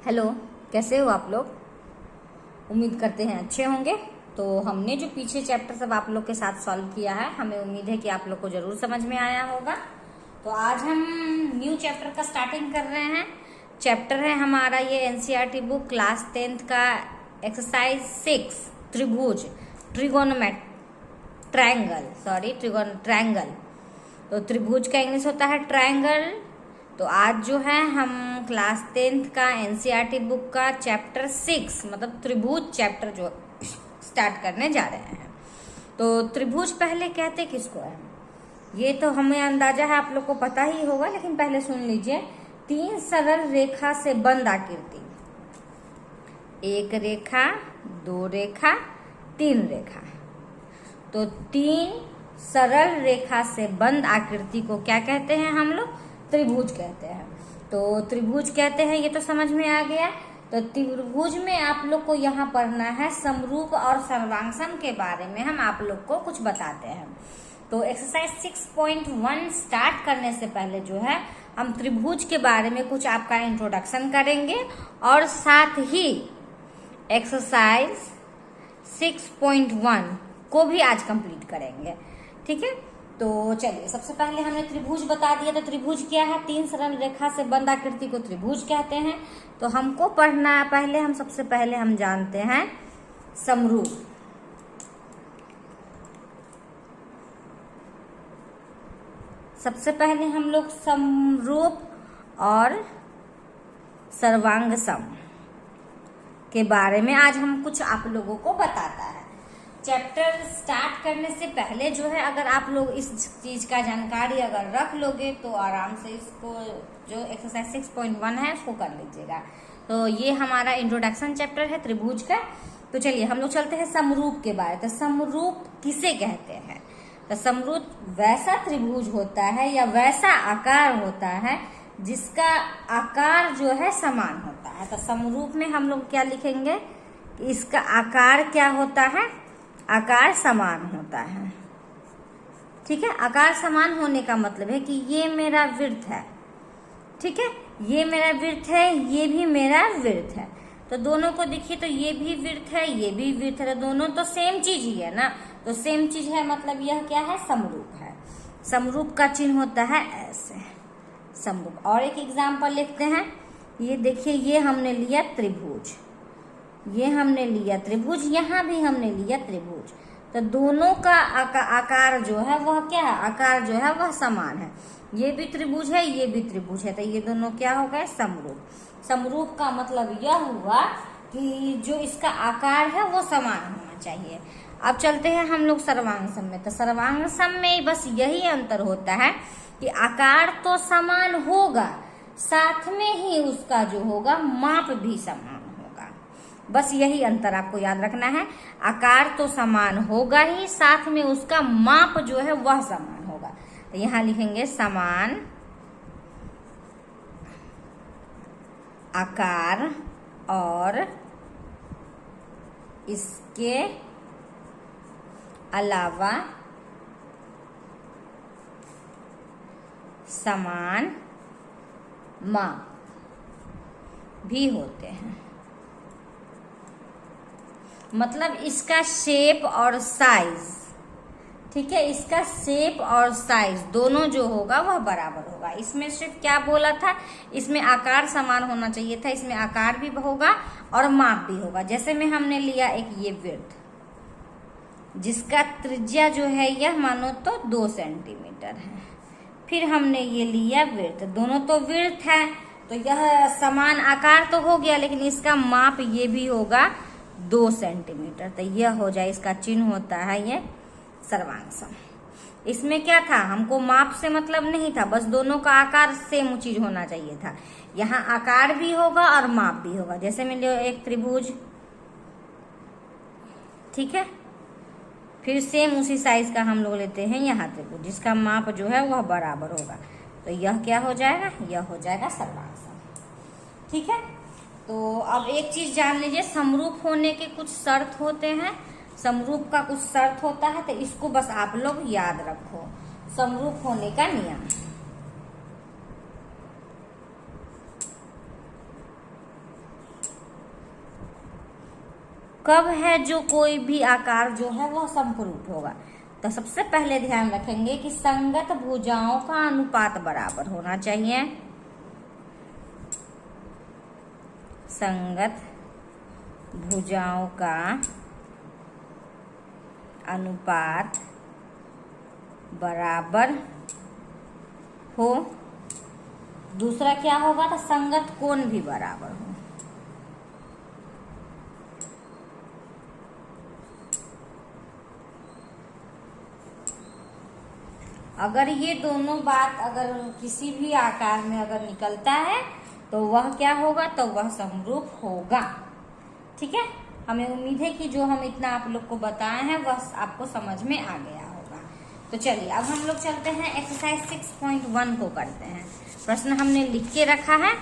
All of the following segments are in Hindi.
हेलो, कैसे हो आप लोग। उम्मीद करते हैं अच्छे होंगे। तो हमने जो पीछे चैप्टर सब आप लोग के साथ सॉल्व किया है, हमें उम्मीद है कि आप लोग को जरूर समझ में आया होगा। तो आज हम न्यू चैप्टर का स्टार्टिंग कर रहे हैं। चैप्टर है हमारा ये एनसीईआरटी बुक क्लास 10th का एक्सरसाइज 6 त्रिभुज ट्रायंगल। तो त्रिभुज का इंग्लिश होता है ट्रायंगल। तो आज जो है हम क्लास 10th का एनसीईआरटी बुक का चैप्टर 6 मतलब त्रिभुज चैप्टर जो स्टार्ट करने जा रहे हैं। तो त्रिभुज पहले कहते किसको है, ये तो हमें अंदाजा है, आप लोग को पता ही होगा, लेकिन पहले सुन लीजिए। 3 सरल रेखा से बंद आकृति, 1 रेखा, 2 रेखा, 3 रेखा। तो 3 सरल रेखा से बंद आकृति को क्या कहते हैं हम लोग? त्रिभुज कहते हैं। तो त्रिभुज कहते हैं, ये तो समझ में आ गया। तो त्रिभुज में आप लोग को यहाँ पढ़ना है समरूप और सर्वांगसम के बारे में हम आप लोग को कुछ बताते हैं। तो एक्सरसाइज 6.1 स्टार्ट करने से पहले जो है हम त्रिभुज के बारे में कुछ आपका इंट्रोडक्शन करेंगे और साथ ही एक्सरसाइज 6.1 को भी आज कंप्लीट करेंगे। ठीक है, तो चलिए सबसे पहले हमने त्रिभुज बता दिया। तो त्रिभुज क्या है? 3 सरल रेखा से बंद आकृति को त्रिभुज कहते हैं। तो हमको पढ़ना पहले सबसे पहले हम जानते हैं समरूप। सबसे पहले हम लोग समरूप और सर्वांगसम के बारे में आज हम कुछ आप लोगों को बताता है। चैप्टर स्टार्ट करने से पहले जो है अगर आप लोग इस चीज का जानकारी अगर रख लोगे तो आराम से इसको जो एक्सरसाइज 6.1 है उसको कर लीजिएगा। तो ये हमारा इंट्रोडक्शन चैप्टर है त्रिभुज का। तो चलिए हम लोग चलते हैं समरूप के बारे। तो समरूप किसे कहते हैं? तो समरूप वैसा त्रिभुज होता है या वैसा आकार होता है जिसका आकार जो है समान होता है। तो समरूप में हम लोग क्या लिखेंगे? इसका आकार क्या होता है? आकार समान होता है। ठीक है, आकार समान होने का मतलब है कि ये मेरा वृत्त है, ठीक है, ये मेरा वृत्त है, ये भी मेरा वृत्त है। तो दोनों को देखिए, तो ये भी वृत्त है, ये भी वृत्त है, तो दोनों तो सेम चीज ही है ना। तो सेम चीज है मतलब यह क्या है? समरूप है। समरूप का चिन्ह होता है ऐसे, समरूप। और एक एग्जाम्पल लिखते हैं। ये देखिए, ये हमने लिया त्रिभुज, ये हमने लिया त्रिभुज, यहाँ भी हमने लिया त्रिभुज। तो दोनों का आकार जो है वह क्या है? आकार जो है वह समान है। ये भी त्रिभुज है, ये भी त्रिभुज है, तो ये दोनों क्या हो गए? समरूप। समरूप का मतलब यह हुआ कि जो इसका आकार है वो समान होना चाहिए। अब चलते हैं हम लोग सर्वांगसम में। तो सर्वांगसम में बस यही अंतर होता है कि आकार तो समान होगा, साथ में ही उसका जो होगा माप भी समान होगा। बस यही अंतर आपको याद रखना है। आकार तो समान होगा ही, साथ में उसका माप जो है वह समान होगा। तो यहाँ लिखेंगे समान आकार और इसके अलावा समान माप भी होते हैं। मतलब इसका शेप और साइज, ठीक है, इसका शेप और साइज दोनों जो होगा वह बराबर होगा। इसमें सिर्फ क्या बोला था? इसमें आकार समान होना चाहिए था, इसमें आकार भी होगा और माप भी होगा। जैसे में हमने लिया एक ये वृत्त जिसका त्रिज्या जो है यह मानो तो 2 सेंटीमीटर है। फिर हमने ये लिया वृत्त, दोनों तो वृत्त है, तो यह समान आकार तो हो गया, लेकिन इसका माप ये भी होगा 2 सेंटीमीटर। तो यह हो जाए, इसका चिन्ह होता है ये सर्वांगसम। इसमें क्या था? हमको माप से मतलब नहीं था, बस दोनों का आकार सेम चीज होना चाहिए था। यहाँ आकार भी होगा और माप भी होगा। जैसे में लियो एक त्रिभुज, ठीक है, फिर सेम उसी साइज का हम लोग लेते हैं यहाँ त्रिभुज जिसका माप जो है वह बराबर होगा। तो यह क्या हो जाएगा? यह हो जाएगा सर्वांगसम। ठीक है, तो अब एक चीज जान लीजिए, समरूप होने के कुछ शर्त होते हैं। समरूप का कुछ शर्त होता है, तो इसको बस आप लोग याद रखो। समरूप होने का नियम, कब है जो कोई भी आकार जो है वह समरूप होगा? तो सबसे पहले ध्यान रखेंगे कि संगत भुजाओं का अनुपात बराबर होना चाहिए। संगत भुजाओं का अनुपात बराबर हो। दूसरा क्या होगा? तो संगत कोण भी बराबर हो। अगर ये दोनों बात अगर किसी भी आकार में अगर निकलता है तो वह क्या होगा? तो वह समरूप होगा। ठीक है, हमें उम्मीद है कि जो हम इतना आप लोग को बताए हैं वह आपको समझ में आ गया होगा। तो चलिए अब हम लोग चलते हैं एक्सरसाइज 6.1 को करते हैं। प्रश्न हमने लिख के रखा है,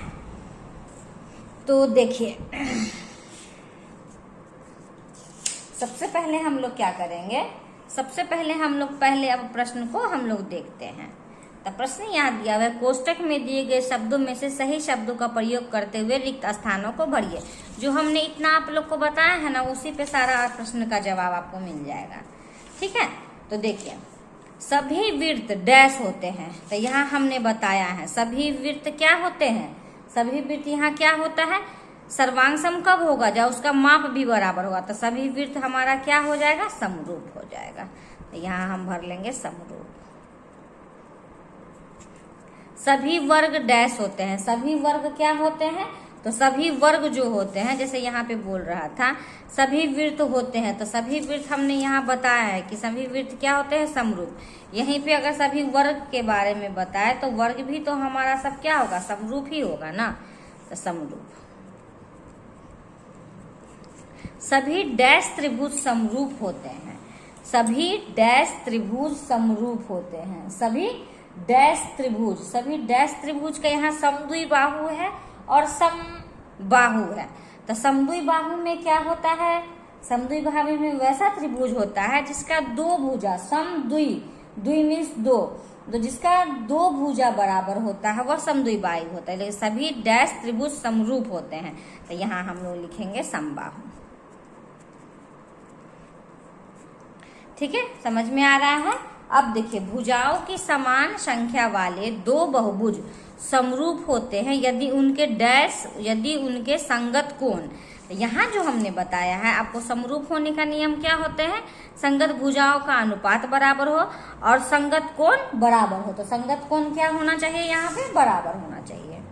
तो देखिए सबसे पहले हम लोग क्या करेंगे? सबसे पहले हम लोग अब प्रश्न को हम लोग देखते हैं। तो प्रश्न यहाँ दिया हुआ है, कोष्टक में दिए गए शब्दों में से सही शब्दों का प्रयोग करते हुए रिक्त स्थानों को भरिए। जो हमने इतना आप लोग को बताया है ना, उसी पे सारा प्रश्न का जवाब आपको मिल जाएगा। ठीक है, तो देखिए सभी वृत्त डैश होते हैं। तो यहाँ हमने बताया है सभी वृत्त क्या होते हैं? सभी वृत्त यहाँ क्या होता है? सर्वांग सम कब होगा? जब उसका माप भी बराबर होगा। तो सभी वृत्त हमारा क्या हो जाएगा? समरूप हो जाएगा। तो यहाँ हम भर लेंगे समरूप। सभी वर्ग डैश होते हैं। सभी वर्ग क्या होते हैं? तो सभी वर्ग जो होते हैं, जैसे यहाँ पे बोल रहा था सभी वृत्त होते हैं, तो सभी वृत्त हमने यहाँ बताया है कि सभी वृत्त क्या होते हैं? समरूप। यहीं पे अगर सभी वर्ग के बारे में बताए तो वर्ग भी तो हमारा सब क्या होगा? समरूप ही होगा ना। तो समरूप। सभी डैश त्रिभुज समरूप होते हैं। सभी डैश त्रिभुज समरूप होते हैं। सभी डैश त्रिभुज, सभी डैश त्रिभुज का यहाँ समद्विबाहु है और समबाहु है। तो समद्विबाहु में क्या होता है? समद्विबाहु में वैसा त्रिभुज होता है जिसका दो भुजा, समद्वि, द्वि मीन्स दो, तो जिसका दो भुजा बराबर होता है वह समद्विबाहु होता है। लेकिन सभी डैश त्रिभुज समरूप होते हैं। तो यहाँ हम लोग लिखेंगे समबाहु। ठीक है, समझ में आ रहा है? अब देखिए भुजाओं की समान संख्या वाले दो बहुभुज समरूप होते हैं यदि उनके संगत कोण, यहाँ जो हमने बताया है आपको समरूप होने का नियम क्या होते हैं? संगत भुजाओं का अनुपात बराबर हो और संगत कोण बराबर हो। तो संगत कोण क्या होना चाहिए? यहाँ पे बराबर होना चाहिए।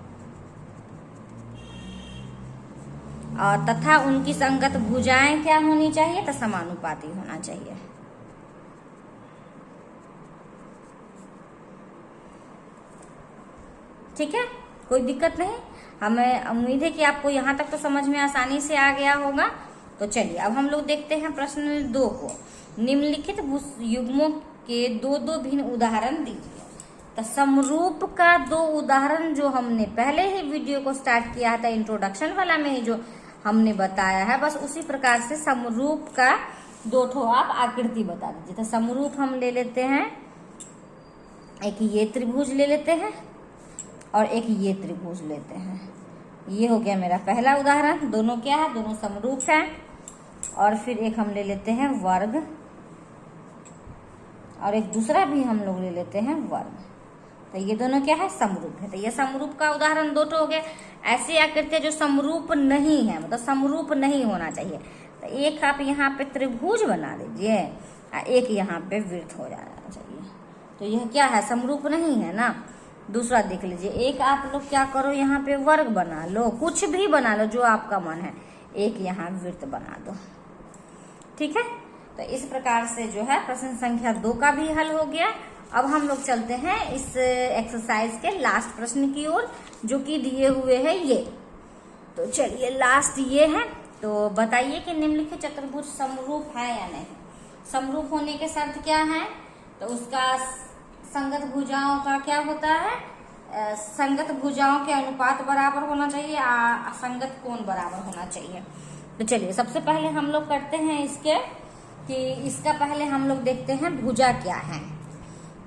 और तथा उनकी संगत भुजाएं क्या होनी चाहिए? तो समानुपाती होना चाहिए। ठीक है, कोई दिक्कत नहीं। हमें उम्मीद है कि आपको यहाँ तक तो समझ में आसानी से आ गया होगा। तो चलिए अब हम लोग देखते हैं प्रश्न 2 को। निम्नलिखित युग्मों के दो भिन्न उदाहरण दीजिए। तो समरूप का 2 उदाहरण जो हमने पहले ही वीडियो को स्टार्ट किया था, इंट्रोडक्शन वाला में ही जो हमने बताया है, बस उसी प्रकार से समरूप का 2 ठो आप आकृति बता दीजिए। तो समरूप हम ले लेते हैं, एक ये त्रिभुज ले लेते हैं और एक ये त्रिभुज लेते हैं। ये हो गया मेरा पहला उदाहरण। दोनों क्या है? दोनों समरूप है। और फिर एक हम ले लेते हैं वर्ग और एक दूसरा भी हम लोग ले लेते हैं वर्ग। तो ये दोनों क्या है? समरूप है। तो ये समरूप का उदाहरण 2 हो गए। ऐसी आकृतियां जो समरूप नहीं है, मतलब समरूप नहीं होना चाहिए। तो एक आप यहाँ पे त्रिभुज बना लीजिए, एक यहाँ पे वृत्त हो जाना चाहिए। तो यह क्या है? समरूप नहीं है ना। दूसरा देख लीजिए, एक आप लोग क्या करो, यहाँ पे वर्ग बना लो, कुछ भी बना लो जो आपका मन है, एक यहाँ वृत्त बना दो। ठीक है, तो इस प्रकार से जो है प्रश्न संख्या 2 का भी हल हो गया। अब हम लोग चलते हैं इस एक्सरसाइज के लास्ट प्रश्न की ओर, जो कि दिए हुए है ये। तो चलिए लास्ट ये है। तो बताइए कि निम्नलिखित चतुर्भुज समरूप है या नहीं। समरूप होने के शर्त क्या है? तो उसका संगत भुजाओं का क्या होता है? संगत भुजाओं के अनुपात बराबर होना चाहिए, असंगत कोण बराबर होना चाहिए। तो चलिए सबसे पहले हम लोग करते हैं कि इसका पहले हम लोग देखते हैं भुजा क्या है।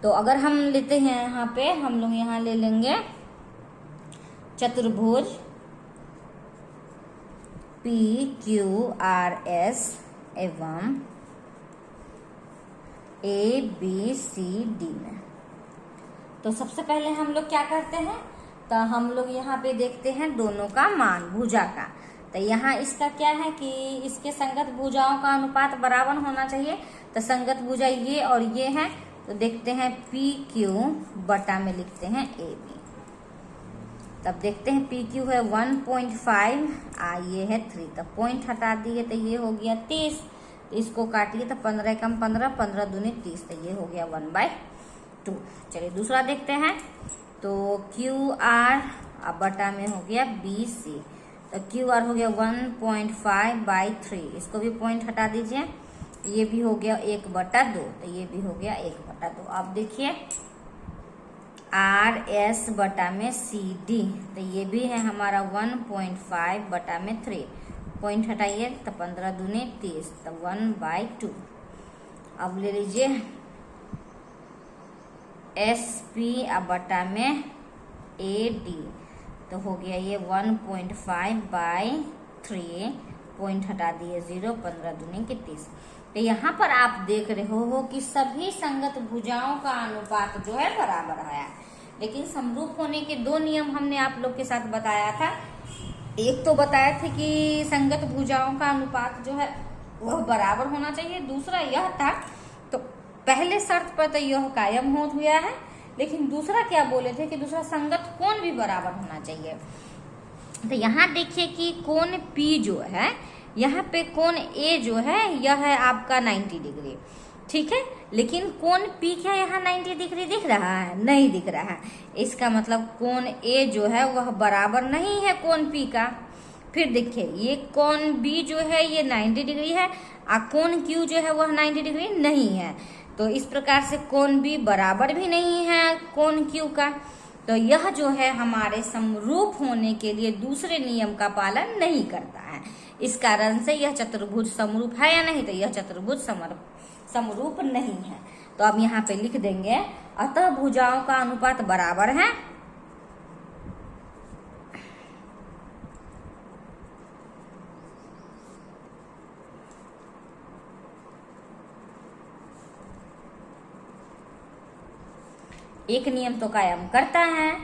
तो अगर हम लेते हैं यहाँ पे, हम लोग यहाँ ले लेंगे चतुर्भुज PQRS एवं ABCD में। तो सबसे पहले हम लोग क्या करते हैं, तो हम लोग यहाँ पे देखते हैं दोनों का मान भुजा का। तो यहाँ इसका क्या है कि इसके संगत भुजाओं का अनुपात बराबर होना चाहिए। तो संगत भुजा ये और ये है, तो देखते हैं PQ बटा में लिखते हैं AB। तब देखते हैं PQ है 1.5, ये है 3, तब पॉइंट हटा दिए तो ये हो गया 30। तो इसको काटिए तो 15 कम 15, 15 दूनी 30, तो ये हो गया 1/2। चलिए दूसरा देखते हैं। तो QR अब बटा में हो गया BC, तो QR हो गया 1.5/3, इसको भी पॉइंट हटा दीजिए, ये भी हो गया 1/2, तो ये भी हो गया 1/2। अब देखिए RS बटा में CD, तो ये भी है हमारा 1.5/3, पॉइंट हटाइए तो 15 दूनी 30, तो 1/2। अब ले लीजिए SP अब बटा में AD, तो हो गया ये 1.5/3, पॉइंट हटा दिए 0, 15 दूनी के 30। तो यहाँ पर आप देख रहे हो कि सभी संगत भुजाओं का अनुपात जो है बराबर है। लेकिन समरूप होने के दो नियम हमने आप लोग के साथ बताया था। एक तो बताया था कि संगत भुजाओं का अनुपात जो है वह बराबर होना चाहिए, दूसरा यह था, तो पहले शर्त पर तो यह कायम हो गया है, लेकिन दूसरा क्या बोले थे कि दूसरा संगत कोण भी बराबर होना चाहिए। तो यहाँ देखिए कि कोण P जो है, यहाँ पे कोण A जो है यह है आपका 90 डिग्री, ठीक है, लेकिन कोण P क्या यहाँ 90 डिग्री दिख रहा है? नहीं दिख रहा है। इसका मतलब कोण A जो है वह बराबर नहीं है कोण P का। फिर देखिए ये कोण B जो है ये 90 डिग्री है और कोण Q जो है वह 90 डिग्री नहीं है। तो इस प्रकार से कोण B बराबर भी नहीं है कोण Q का। तो यह जो है हमारे समरूप होने के लिए दूसरे नियम का पालन नहीं करता है। इस कारण से यह चतुर्भुज समरूप है या नहीं, तो यह चतुर्भुज समरूप नहीं है। तो अब यहाँ पे लिख देंगे अतः भुजाओं का अनुपात बराबर है। एक नियम तो कायम करता है,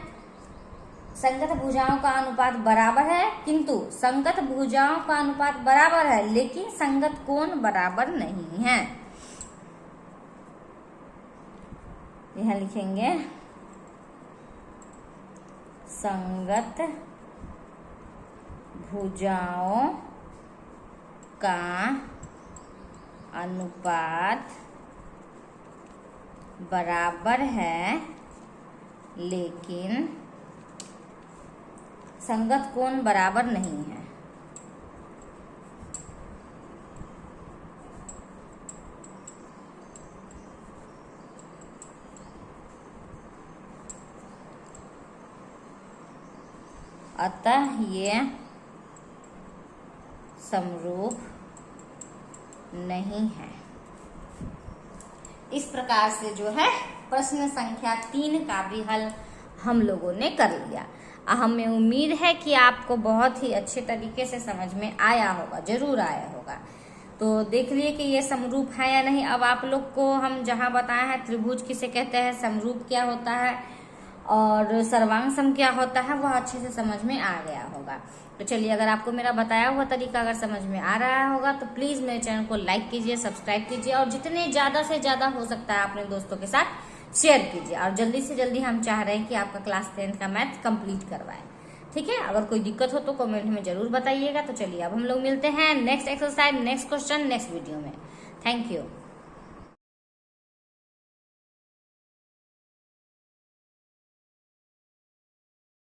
संगत भुजाओं का अनुपात बराबर है, किंतु संगत भुजाओं का अनुपात बराबर है लेकिन संगत कोण बराबर नहीं है। यहां लिखेंगे संगत भुजाओं का अनुपात बराबर है लेकिन संगत कोण बराबर नहीं है। अतः ये समरूप नहीं है। इस प्रकार से जो है प्रश्न संख्या 3 का भी हल हम लोगों ने कर लिया। हमें उम्मीद है कि आपको बहुत ही अच्छे तरीके से समझ में आया होगा, जरूर आया होगा। तो देख लिए कि ये समरूप है या नहीं। अब आप लोग को हम जहाँ बताए हैं त्रिभुज किसे कहते हैं, समरूप क्या होता है और सर्वांग सम क्या होता है, वह अच्छे से समझ में आ गया होगा। तो चलिए, अगर आपको मेरा बताया हुआ तरीका अगर समझ में आ रहा होगा तो प्लीज मेरे चैनल को लाइक कीजिए, सब्सक्राइब कीजिए और जितने ज्यादा से ज्यादा हो सकता है अपने दोस्तों के साथ शेयर कीजिए। और जल्दी से जल्दी हम चाह रहे हैं कि आपका क्लास 10 का मैथ कंप्लीट करवाएं। ठीक है, अगर कोई दिक्कत हो तो कमेंट में जरूर बताइएगा। तो चलिए अब हम लोग मिलते हैं next exercise, next question, next video में। Thank you.